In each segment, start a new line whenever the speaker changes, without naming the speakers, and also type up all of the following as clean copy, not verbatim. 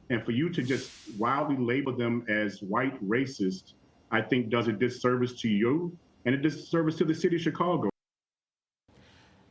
And for you to just wildly label them as white racist, I think does a disservice to you and a disservice to the city of Chicago.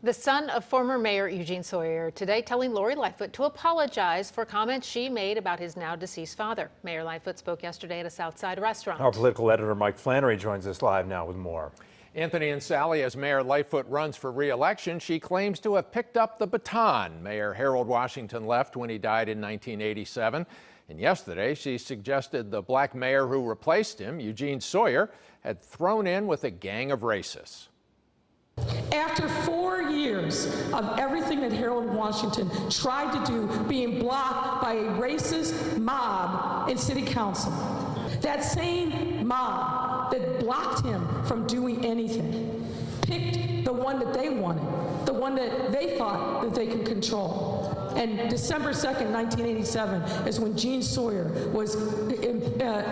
The son of former Mayor Eugene Sawyer today telling Lori Lightfoot to apologize for comments she made about his now deceased father. Mayor Lightfoot spoke yesterday at a Southside restaurant.
Our political editor Mike Flannery joins us live now with more.
Anthony and Sally, as Mayor Lightfoot runs for re-election, she claims to have picked up the baton Mayor Harold Washington left when he died in 1987. And yesterday, she suggested the black mayor who replaced him, Eugene Sawyer, had thrown in with a gang of racists.
After 4 years of everything that Harold Washington tried to do being blocked by a racist mob in city council, that same mob that blocked him from doing anything picked the one that they wanted, the one that they thought that they could control. And December 2nd, 1987 is when Eugene Sawyer was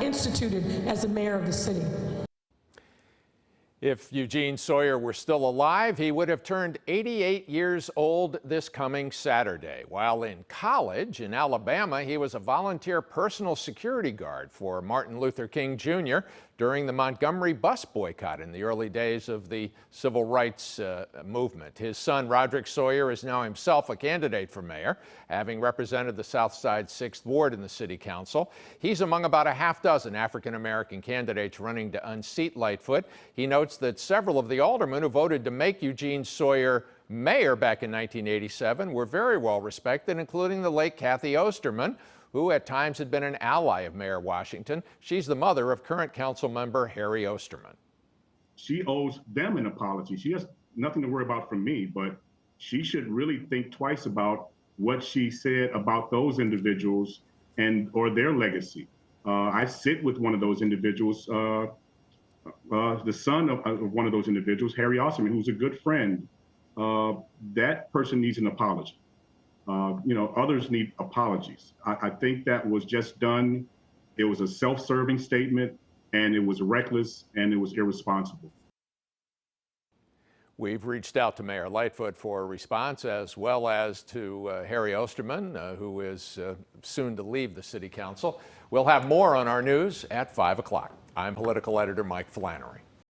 instituted as the mayor of the city.
If Eugene Sawyer were still alive, he would have turned 88 years old this coming Saturday. While in college in Alabama, he was a volunteer personal security guard for Martin Luther King Jr. during the Montgomery bus boycott in the early days of the civil rights movement. His son, Roderick Sawyer, is now himself a candidate for mayor, having represented the South Side 6th Ward in the city council. He's among about a half dozen African-American candidates running to unseat Lightfoot. He notes that several of the aldermen who voted to make Eugene Sawyer mayor back in 1987 were very well respected, including the late Kathy Osterman, who at times had been an ally of Mayor Washington. She's the mother of current council member Harry Osterman.
She owes them an apology. She has nothing to worry about from me, but she should really think twice about what she said about those individuals and or their legacy. I sit with one of those individuals, the son of one of those individuals, Harry Osterman, who's a good friend. That person needs an apology. Others need apologies. I think that was just done. It was a self-serving statement, and it was reckless, and it was irresponsible.
We've reached out to Mayor Lightfoot for a response, as well as to Harry Osterman, who is soon to leave the city council. We'll have more on our news at 5 o'clock. I'm political editor Mike Flannery.